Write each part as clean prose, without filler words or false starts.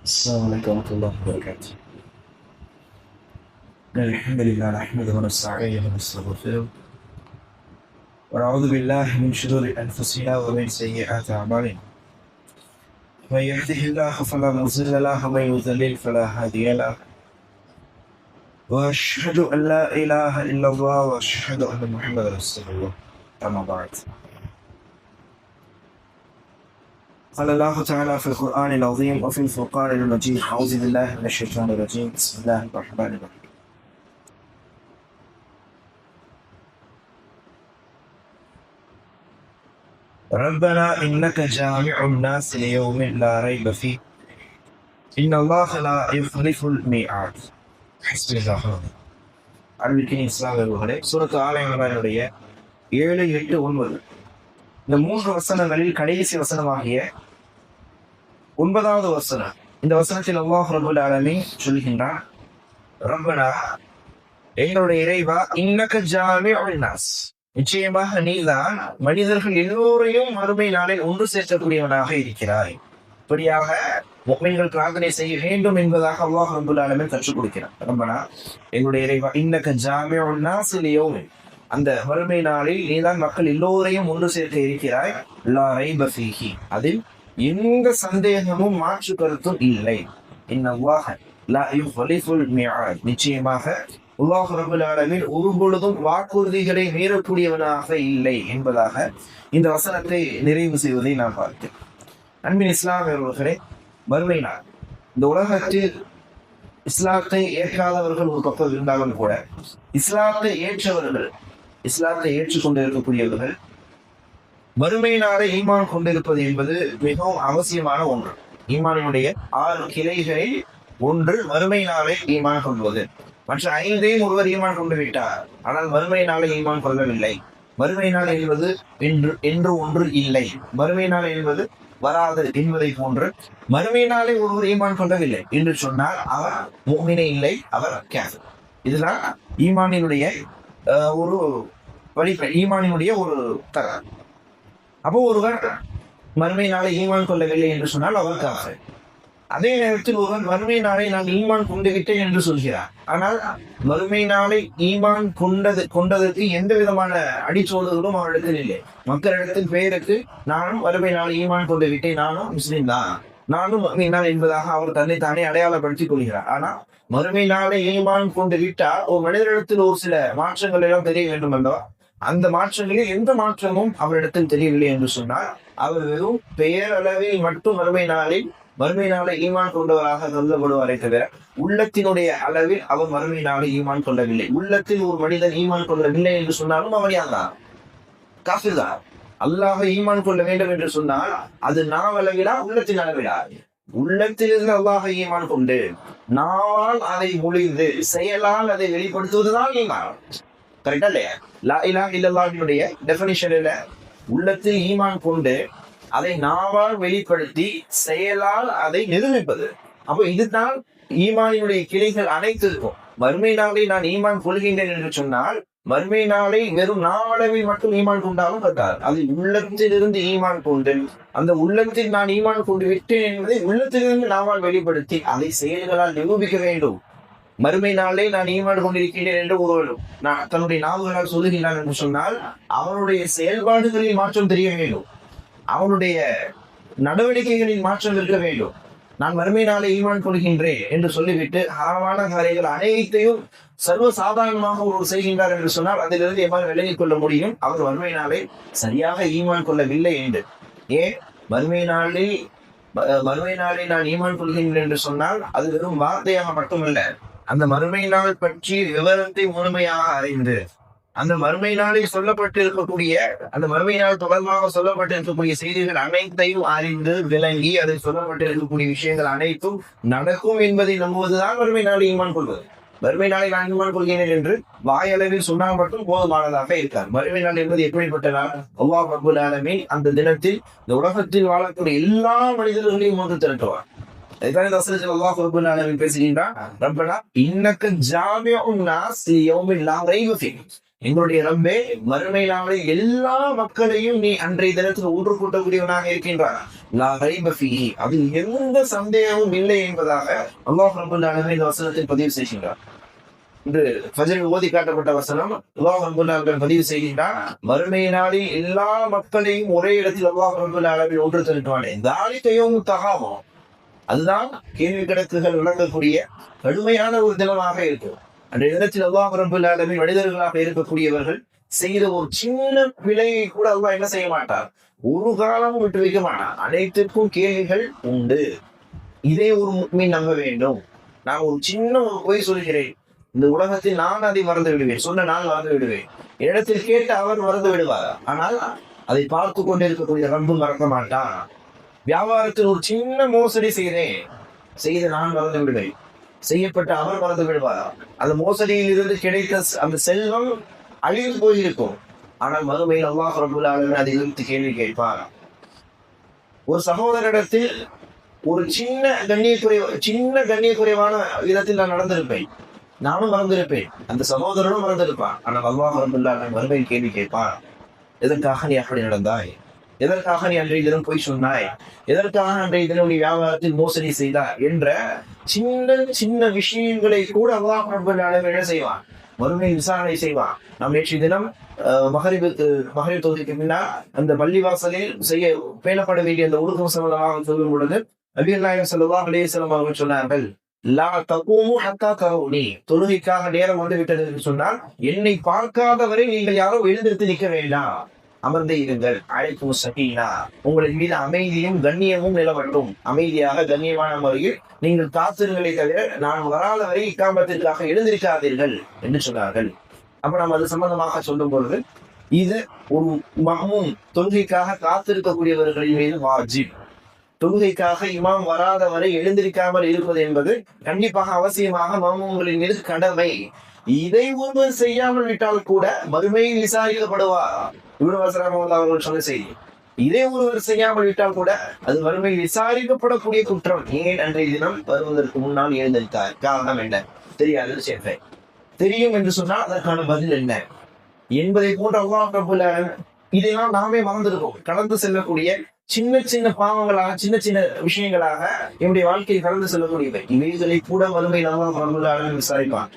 السلام عليكم ورحمة الله وبركاته. إن الحمد لله نحمده ونستعينه ونستغفره ونعوذ بالله من شرور أنفسنا ومن سيئات أعمالنا. من يهده الله فلا مضل له ومن يضلل فلا هادي له. وأشهد أن لا إله إلا الله وأشهد أن محمدا رسول الله. أما بعد. قال الله تعالى في القرآن العظيم وفي الفرقان المجيد. أعوذ بالله من الشيطان الرجيم. بسم الله الرحمن الرحيم. ربنا إنك جامع الناس ليوم لا ريب فيه إن الله لا يخلف الميعاد. حسبي الله. அன்பிற்கின் இஸ்லாமியர்களே, சூரத்து ஆல இம்ரானுடைய 7, 8, 9 இந்த 3 வசனங்களில் கடைசி வசனமாகிய 9வது வசனம். இந்த வசனத்தில் அல்லாஹ் ரப்பல் ஆலமீன் சொல்கின்றான், ரப்பனா எங்களுடைய இறைவா, இன்னக ஜாமிஉன் நாஸ், நிச்சயமாக நீதான் மனிதர்கள் எல்லோரையும் மறுமை நாளில் ஒன்று சேர்க்கக்கூடியவனாக இருக்கிறாய். இப்படியாக முஃமின்கள் பிரார்த்தனை செய்ய வேண்டும் என்பதாக அல்லாஹ் ரப்பல் ஆலமீன் கற்றுக் கொடுக்கிறார். ரப்பனா எங்களுடைய இறைவா, இன்னக ஜாமிஉன் நாஸ் லியௌமின், அந்த மறுமை நாளில் நீதான் மக்கள் எல்லோரையும் ஒன்று சேர்க்க இருக்கிறாய். லா ரைப ஃபீஹி, அதில் எந்த சந்தேகமும் மாற்று கருத்தும் இல்லை. இன்னல்லாஹ லா யுஃலிஃபுல் மிஆத், நிச்சயமாக அல்லாஹ் ரப்பல் ஆலமீன் ஒரு பொழுதும் வாக்குறுதிகளை மீறக்கூடியவனாக இல்லை என்பதாக இந்த வசனத்தை நிறைவு செய்வதை நான் பார்த்தேன். அன்பின் இஸ்லாமியர்களே, மறுமை நாள், இந்த உலகத்தில் இஸ்லாத்தை ஏற்காதவர்கள் ஒரு பக்கம் இருந்தாலும் கூட, இஸ்லாத்தை ஏற்றவர்கள், இஸ்லாத்தை ஏற்றுக்கொண்டு இருக்கக்கூடியவர்கள் மறுமை நாளை ஈமான் கொண்டிருப்பது என்பது மிகவும் அவசியமான ஒன்று. ஈமானினுடைய 6 கிளைகளில் ஒன்று மறுமை நாளை ஈமான் கொள்வது. மற்ற 5ஐயும் ஒருவர் ஈமான் கொண்டு விட்டார், ஆனால் மறுமை நாளை ஈமான் கொள்ளவில்லை. மறுமை நாள் என்பது என்று ஒன்று இல்லை, மறுமை நாள் என்பது வராது என்பதை போன்று மறுமை நாளை ஒருவர் ஈமான் கொள்ளவில்லை என்று சொன்னால் அவர் முஃமினே இல்லை, அவர் காஃபிர். இதெல்லாம் ஈமானினுடைய ஒரு வழிப, ஈமானினுடைய ஒரு தரம். அப்போ ஒருவர் மறுமை நாளை ஈமான் கொள்ளவில்லை என்று சொன்னால் அவர் காஃபிர். அதே நேரத்தில் ஒருவர் மறுமை நாளை நான் ஈமான் கொண்டு விட்டேன் என்று சொல்கிறார், ஆனால் மறுமை நாளை ஈமான் கொண்டதற்கு எந்த விதமான அடிச்சோடுகளும் அவரிடத்தில் இல்லை. மக்களிடத்தில் பெயருக்கு நானும் மறுமை நாளை ஈமான் கொண்டு விட்டேன், நானும் முஸ்லீம் தான், நானும் மறுமை நாள் என்பதாக அவர் தன்னை தானே அடையாளப்படுத்திக் கொள்கிறார். ஆனால் மறுமை நாளை ஈமான் கொண்டு விட்டால் ஒரு மனிதனிடத்தில் ஒரு சில மாற்றங்கள் எல்லாம் தெரிய வேண்டும் என்றோ, அந்த மாற்றங்களில் எந்த மாற்றமும் அவரிடத்தில் தெரியவில்லை என்று சொன்னால் அவர் வெறும் பெயரளவில் மட்டும் மறுமை நாளை ஈமான் கொண்டவராக கருதப்படுவாரே தவிர உள்ளத்தினுடைய அளவில் அவர் மறுமை நாளை ஈமான் கொள்ளவில்லை. உள்ளத்தில் ஒரு மனிதன் ஈமான் கொள்ளவில்லை என்று சொன்னாலும் அவன் யார்தான்? காஃபிர் தான். அல்லாஹை ஈமான் கொள்ள வேண்டும் என்று சொன்னால் அது நாவளவிலா உள்ளத்தின் அளவிலா? உள்ளத்திலிருந்து அல்லாஹை ஈமான் கொண்டு நாவால் அதை மொழிந்து செயலால் அதை வெளிப்படுத்துவதுதான் ஈமான். கரெக்டா இல்லையா? லா இலாஹ இல்லல்லாஹ்வினுடைய டெஃபினிஷன்ல உள்ளத்தில் ஈமான் கொண்டு அதை நாவால் வெளிப்படுத்தி செயலால் அதை நிரூபிப்பது. அப்போ இதுதான் ஈமானினுடைய கிளைகள் அனைத்திற்கும். மறுமை நாளை நான் ஈமான் கொள்கின்றேன் என்று சொன்னால் மறுமை நாளை வெறும் நாவளவில் மட்டும் ஈமான் கொண்டாலும் பட்டார், அது உள்ளத்திலிருந்து ஈமான் கொண்டு, அந்த உள்ளத்தில் நான் ஈமான் கொண்டு விட்டேன் என்பதை உள்ளத்திலிருந்து நாவால் வெளிப்படுத்தி அதை செயல்களால் நிரூபிக்க வேண்டும். மறுமை நாளை நான் ஈமான் கொண்டிருக்கிறேன் என்று ஒருவர் தன்னுடைய நாவுகளால் சொல்லுகிறான் என்று சொன்னால் அவனுடைய செயல்பாடுகளில் மாற்றம் தெரிய வேண்டும், அவனுடைய நடவடிக்கைகளில் மாற்றம் இருக்க வேண்டும். நான் மறுமை நாளை ஈமான் கொள்கின்றேன் என்று சொல்லிவிட்டு ஹராமான காரியங்கள் அனைத்தையும் சர்வ சாதாரணமாக ஒரு செய்கின்றார் என்று சொன்னால் அதிலிருந்து எவ்வாறு விலகிக் கொள்ள முடியும்? அவர் மறுமை நாளை சரியாக ஈமான் கொள்ளவில்லை என்று. ஏன் மறுமை நாளை நான் ஈமான் கொள்கின்றேன் என்று சொன்னால் அது வெறும் வார்த்தையாக மட்டுமல்ல, அந்த மறுமை நாள் பற்றி விவரத்தை முழுமையாக அறிந்து, அந்த மறுமை நாளில் சொல்லப்பட்டு இருக்கக்கூடிய, அந்த மறுமை நாள் தொடர்பாக சொல்லப்பட்டு இருக்கக்கூடிய செய்திகள் அனைத்தையும் அறிந்து விளங்கி அதை சொல்லப்பட்டு இருக்கக்கூடிய விஷயங்கள் அனைத்தும் நடக்கும் என்பதை நம்புவதுதான் மறுமை நாளை ஈமான் கொள்வது. மறுமை நாளை நான் ஈமான் கொள்கிறேன் என்று வாயளவில் சொன்னால் மட்டும் போதுமானதாக இருக்கார். மறுமை நாள் என்பது எப்படிப்பட்ட நாள்? அல்லாஹ் ரப்பல் ஆலமீன் அந்த தினத்தில் இந்த உலகத்தில் வாழக்கூடிய எல்லா மனிதர்களையும் ஒன்று திரட்டுவார். அதுதான் இந்த வசனத்தில் அல்லாஹ் ரப்பல் ஆலமீன் பேசுகின்றான், ரப்பனா இன்னக ஜாமிஉன் நாஸ் லியௌமின் லா ரைப ஃபீஹ், எங்களுடைய ரப்பே மறுமை நாளில் எல்லா மக்களையும் நீ அன்றைய தினத்தில் ஒன்று கூட்டக்கூடியவனாக இருக்கின்றார். லா ரைப ஃபீஹி, அதில் எந்த சந்தேகமும் இல்லை என்பதாக அல்லாஹ் ரப்பல் ஆலமீன் இந்த வசனத்தில் பதிவு செய்கின்றார். இன்று ஃபஜ்ரில் ஓதி காட்டப்பட்ட வசனம் அல்லாஹ் ரப்பல் ஆலமீன் பதிவு செய்கின்றார். மறுமை நாளில் எல்லா மக்களையும் ஒரே இடத்தில் அல்லாஹ் ரப்பல் ஆலமீன் ஒன்று திரட்டுவானே, தாலிக யௌமுத் தகாபுன், அதுதான் கேள்வி கணக்குகள் வழங்கக்கூடிய கடுமையான ஒரு தினமாக இருக்கும். அந்த இடத்தில் அல்லாஹ் ரப்பல் ஆலமீன் மனிதர்களாக இருக்கக்கூடியவர்கள் செய்த ஒரு சின்ன பிழையை கூட அல்லாஹ் என்ன செய்ய மாட்டார், ஒரு காலமும் விட்டு வைக்க மாட்டார். அனைத்திற்கும் கேள்விகள் உண்டு. இதை ஒரு முஃமின் நம்ப வேண்டும். நான் ஒரு சின்ன ஒரு பொய் சொல்கிறேன், இந்த உலகத்தில் நான் அதை மறந்து விடுவேன், சொன்ன நான் மறந்து விடுவேன், இடத்தில் கேட்டு அவர் மறந்து விடுவார். ஆனால் அதை பார்த்து கொண்டிருக்கக்கூடிய ரப்பு மறக்க மாட்டான். வியாபாரத்தில் ஒரு சின்ன மோசடி செய்து நான் மறந்து விடுவேன், செய்யப்பட்ட அவர் மறந்து விடுவார். அந்த மோசடியில் இருந்து கிடைத்த அந்த செல்வம் அழிந்து போயிருக்கும். ஆனால் மறுமையில் அல்லாஹ் ரப்பல் ஆலமீன் அதை இழுத்து கேள்வி கேட்பார். ஒரு சகோதரிடத்தில் ஒரு சின்ன கண்ணியக்குறைவான விதத்தில் நான் நடந்திருப்பேன், நானும் மறந்திருப்பேன், அந்த சகோதரனும் மறந்திருப்பான். ஆனால் அல்லாஹ் ரப்பல் ஆலமீன் மறுமையில் கேள்வி கேட்பான், எதற்காக நீ அப்படி நடந்தாய், எதற்காக நீ அன்றைய தினம் போய் சொன்னாய், எதற்காக அன்றைய தினம் நீ வியாபாரத்தில் மோசடி செய்தாய் என்ற சின்ன சின்ன விஷயங்களை கூட அல்லாஹ் ரப்பல் ஆலமீன் என்ன செய்வான், மறுமையில் விசாரணை செய்வான். நாம் நேற்றைய தினம் மகரிப் தொகுதிக்கு பின்னால் அந்த பள்ளிவாசலில் பேணப்பட வேண்டிய அந்த ஒழுக்கம் சம்பந்தமாக சொல்லும் பொழுது நபிகள் நாயகம் ஸல்லல்லாஹு அலைஹி வஸல்லம் அவர்கள் சொன்னார்கள், லா தகூமு ஹத்தா தரவுனி, தொழுகைக்காக நேரம் வந்து விட்டது என்று சொன்னால் என்னை பார்க்காதவரை நீங்கள் யாரும் எழுந்திருத்து நிற்க வேண்டாம், அமர்ந்தே இருங்கள். அழைக்கும் சகீனா, உங்களின் மீது அமைதியும் கண்ணியமும் நிலவட்டும், அமைதியாக கண்ணியமான முறையில் நீங்கள் காத்திருங்களை தவிர நான் வராத வரை இக்காமத்திற்காக எழுந்திருக்காதீர்கள் என்று சொன்னார்கள். அப்ப நாம் அது சம்பந்தமாக சொல்லும் பொழுது இது ஒரு மஹ்மூம், தொழுகைக்காக காத்திருக்கக்கூடியவர்களின் மீது வாஜிப். தொழுகைக்காக இமாம் வராத வரை எழுந்திருக்காமல் இருப்பது என்பது கண்டிப்பாக அவசியமாக மஹ்மூம்களின் மீது கடமை. இதை ஒருவர் செய்யாமல் விட்டால் கூட மறுமையில் விசாரிக்கப்படுவார். இப்னு வஸரம் அவர்கள் சொன்ன செய்தி, இதை ஒருவர் செய்யாமல் விட்டால் கூட அது மறுமையில் விசாரிக்கப்படக்கூடிய குற்றம். ஏன் அன்றைய தினம் வருவதற்கு முன்னால் எழுந்திருத்தார், காரணம் என்ன தெரியாது, சேர்ப்பேன் தெரியும் என்று சொன்னால் அதற்கான பதில் என்ன என்பதை போன்ற அல்லாஹ் ரப்பல் ஆலமீன் இதையெல்லாம் நாமே மறந்திருக்கோம். கடந்து செல்லக்கூடிய சின்ன சின்ன பாவங்களாக, சின்ன சின்ன விஷயங்களாக என்னுடைய வாழ்க்கையில் கடந்து செல்லக்கூடியவை. இவைகளை கூட மறுமையில் அல்லாஹ் ரப்பல் ஆலமீன் விசாரிப்பான்.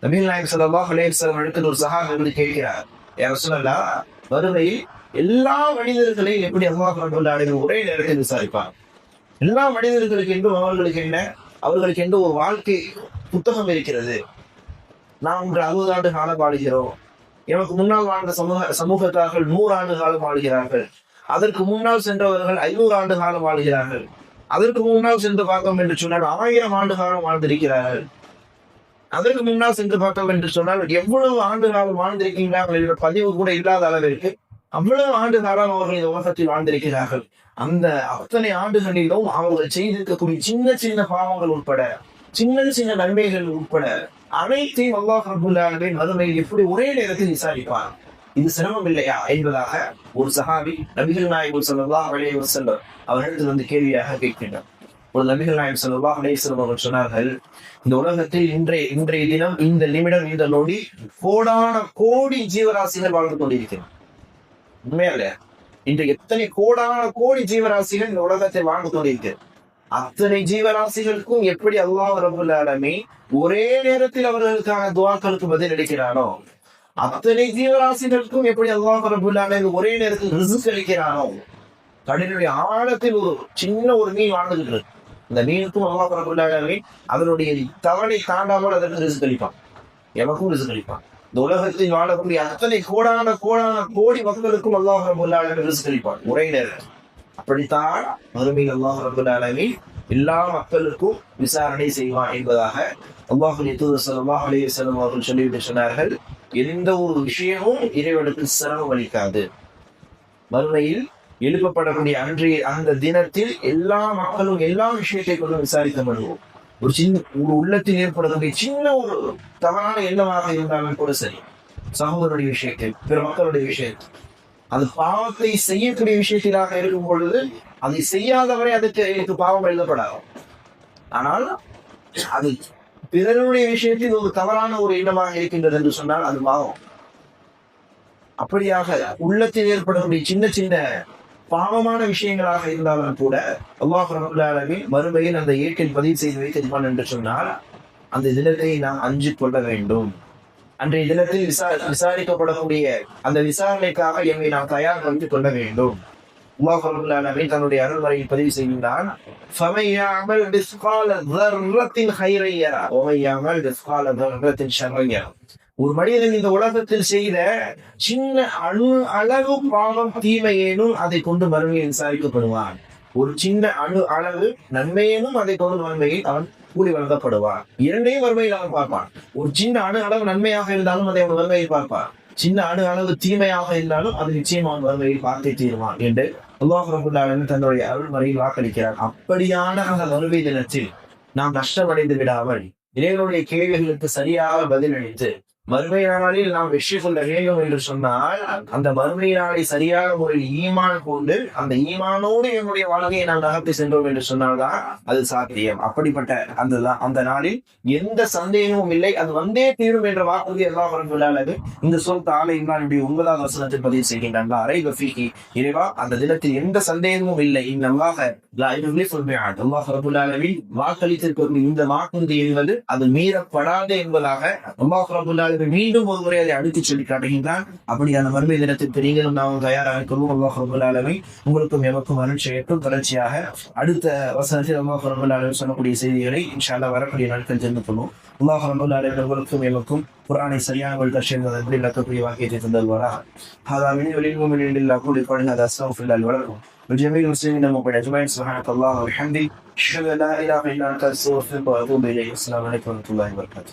நபிகள் நாயகம் ஸல்லல்லாஹு அலைஹி வஸல்லம் இடத்தில் ஒரு சஹாபி வந்து கேட்கிறார், யா ரசூலல்லாஹ், மறுமையில் எல்லா மனிதர்களையும் எப்படி அல்லாஹ் ரப்பல் ஆலமீன் ஒரே நேரத்தில் விசாரிப்பான்? எல்லா மனிதர்களுக்கு என்றும் அவர்களுக்கு என்று ஒரு வாழ்க்கை புத்தகம் இருக்கிறது. நாம் 60 ஆண்டு காலம் வாழுகிறோம், எமக்கு முன்னால் வாழ்ந்த சமூகத்தார்கள் 100 ஆண்டு காலம் வாழ்கிறார்கள், அதற்கு முன்னால் சென்றவர்கள் 500 ஆண்டு காலம் வாழ்கிறார்கள், அதற்கு முன்னால் சென்று பார்த்தோம் என்று சொன்னால் 1000 ஆண்டு காலம் வாழ்ந்திருக்கிறார்கள், அதற்கு முன்னால் சென்று பார்த்தோம் என்று சொன்னால் எவ்வளவு ஆண்டு காலம் வாழ்ந்திருக்கிறார்கள் என்ற பதிவு கூட இல்லாத அளவிற்கு அவ்வளவு ஆண்டு காலம் அவர்கள் இந்த உலகத்தில் வாழ்ந்திருக்கிறார்கள். அந்த அத்தனை ஆண்டுகளிலும் அவர்கள் செய்திருக்கக்கூடிய சின்ன சின்ன பாவங்கள் உட்பட, சின்ன சின்ன நன்மைகள் உட்பட அனைத்தையும் அல்லாஹ் ரப்பல் ஆலமீன் மறுமையில் எப்படி ஒரே நேரத்தில் விசாரிப்பார்? இது சிரமம் இல்லையா என்பதாக ஒரு சஹாபி நபிகள் நாயகம் ஸல்லல்லாஹு அலைஹி வஸல்லம் அவர்களிடத்தில் வந்து கேள்வியாக கேட்கின்றார். ஒரு நபிகள் நாயகம் ஸல்லல்லாஹு அலைஹி வஸல்லம் அவர்கள் சொன்னார்கள், இந்த உலகத்தில் இன்றைய தினம், இந்த நிமிடம், இந்த நொடி கோடான கோடி ஜீவராசிகள் வாழ்ந்து கொண்டிருக்கிறது. உண்மையால இன்று எத்தனை கோடான கோடி ஜீவராசிகள் இந்த உலகத்தில் வாழ்ந்து கொண்டிருக்கிறது. அத்தனை ஜீவராசிகளுக்கும் எப்படி அல்லாஹ் ரப்பல் ஆலமீன் ஒரே நேரத்தில் அவர்களுக்கான துஆக்களுக்கு பதில் அளிக்கிறானோ, அத்தனை ஜீவராசிகளுக்கும் எப்படி அல்லாஹ் ரப்பல் ஆலமீன் ஒரே நேரத்தில் ரிஸ்க் அளிக்கிறானோ, கடலுடைய ஆழத்தில் ஒரு சின்ன ஒரு மீன் வாழ்ந்துகிட்டு இருக்கு, இந்த மீனுக்கும் அல்லாஹ் ரப்பல் ஆலமீன் அதனுடைய தவணை தாண்டாமல் அதற்கு ரிஸ்க் அளிப்பான், எமக்கும் ரிஸ்க் அளிப்பான். இந்த உலகத்தில் வாழக்கூடிய அத்தனை கோடான கோடி மக்களுக்கும் அல்லாஹ் ரப்பல் ஆலமீன் ரிஸ்க் அளிப்பான் ஒரே நேரம். அப்படித்தான் மறுமையில் அல்லாஹ் ரப்பல் ஆலமீன் எல்லா மக்களுக்கும் விசாரணை செய்வான் என்பதாக அல்லாஹ்வுடைய தூதர் ஸல்லல்லாஹு அலைஹி வஸல்லம் அவர்கள் சொல்லிவிட்டு சொன்னார்கள், எந்த ஒரு விஷயமும் இறைவனுக்கு சிரமம் அளிக்காது. மறுமையில் எழுப்பப்படக்கூடிய அன்றைய அந்த தினத்தில் எல்லா மக்களும் எல்லா விஷயத்தை கொண்டு விசாரிக்கப்படுவோம். ஒரு உள்ளத்தில் ஏற்படக்கூடிய சின்ன ஒரு தவறான எண்ணமாக இருந்தாலும் கூட சரி, சகோதரனுடைய விஷயத்தில், பிற மக்களுடைய விஷயத்தில், அது பாவத்தை செய்யக்கூடிய விஷயத்திலாக இருக்கும் பொழுது அதை செய்யாதவரை எனக்கு பாவம் எழுதப்படாது. ஆனால் அது பிறருடைய விஷயத்தில் ஒரு தவறான ஒரு எண்ணமாக இருக்கின்றது என்று சொன்னால் அது பாவம். அப்படியாக உள்ளத்தில் ஏற்படக்கூடிய சின்ன சின்ன பாவமான விஷயங்களாக இருந்தாலும் கூட அல்லாஹ் ரப்பல் ஆலமீன் மறுமையில் அந்த ஏட்டில் பதிவு செய்து வைத்திருப்பான் என்று சொன்னால் அந்த தினத்தை நாம் அஞ்சு கொள்ள வேண்டும். அன்றைய தினத்தில் விசாரிக்கப்படக்கூடிய அந்த விசாரணைக்காக எம்மை நாம் தயார் வைத்துக் கொள்ள வேண்டும். அல்லாஹ் ரப்பல் ஆலமீன் தன்னுடைய அருள்மறையில் பதிவு செய்கின்றான், فَمَن يَعْمَلْ مِثْقَالَ ذَرَّةٍ خَيْرًا يَرَهُ وَمَن يَعْمَلْ مِثْقَالَ ذَرَّةٍ شَرًّا يَرَهُ. ஒரு மனிதன் இந்த உலகத்தில் செய்த சின்ன அளவு பாவம் தீமையேனும் அதை கொண்டு மறுமையை விசாரிக்கப்படுவான். ஒரு சின்ன அளவு நன்மையேனும் அதை கொண்டு மறுமையில் அவன் கூலி வழங்கப்படுவான். இரண்டையும் மறுமையில் அவன் பார்ப்பான். ஒரு சின்ன அளவு நன்மையாக இருந்தாலும் அதை அவன் மறுமையில் பார்ப்பான். சின்ன அளவு தீமையாக இருந்தாலும் அது நிச்சயமாக வறுமையில் பார்த்தே தீருவான் என்று அல்லாஹ் ரப்பல் ஆலமீன் தன்னுடைய அருள்மறையில் வாக்களிக்கிறார். அப்படியான அந்த வறுமை தினத்தில் நாம் நஷ்டமடைந்து விடாமல் இறைவனுடைய கேள்விகளுக்கு சரியாக பதிலளித்து மறுமை நாளில் நாம் வெற்றி கொள்ள வேண்டும் என்று சொன்னால் அந்த மறுமை நாளை சரியான முறையில் ஈமான் கொண்டு அந்த ஈமானோடு என்னுடைய வாழ்க்கையை நாம் நகர்த்தி சென்றோம் என்று சொன்னால்தான் அது சாத்தியம். அப்படிப்பட்ட அந்த நாளில் எந்த சந்தேகமும் இல்லை, அது வந்தே தீரும் என்ற வாக்குறுதி அல்லாஹ் ரப்பல் ஆலமீன் இந்த சூரத் ஆல இம்ரானுடைய 9வது வசனத்தில் பதிவு செய்கின்றான். ரைப ஃபீஹி, இறைவா அந்த தினத்தில் எந்த சந்தேகமும் இல்லை. இன்னல்லாஹ லா யுக்லிஃபுல் மிஆத், அல்லாஹ் ரப்பல் ஆலமீன் வாக்களித்திருக்கும் இந்த வாக்குறுதி என்பது அது மீறப்படாது என்பதாக அல்லாஹ் ரப்பல் ஆலமீன் மீண்டும் ஒரு முறை அதை அடுத்து சொல்லி காட்டுகின்றான். அப்படியான மறுமை தினத்திற்கு நீங்களும் நாம் தயாராக கொள்வோம். அல்லாஹ் ரப்பல் ஆலமீன் உங்களுக்கும் எமக்கும் அருள் செய்யட்டும். தொடர்ச்சியாக அடுத்த வசனத்தில் அல்லாஹ் ரப்பல் ஆலமீன் சொல்லக்கூடிய செய்திகளை இன்ஷா அல்லாஹ் வரக்கூடிய நாட்கள் தெரிந்து கொள்வோம். அல்லாஹ் ரப்பல் ஆலமீன் உங்களுக்கும் எமக்கும் குர்ஆனை சரியான வழியில் சேர்ந்ததற்கு இலக்கக்கூடிய வாக்கியத்தை தந்தல்வாராக. ஹாதா மின் வலில் இல்லாஹ் கூலி قولنا هذا استغفر الله ولكم ولجميع المسلمين المؤمنين اجمعين. سبحانك اللهم وبحمدك اشهد ان لا اله الا انت استغفرك واتوب اليك. السلام عليكم ورحمه الله وبركاته.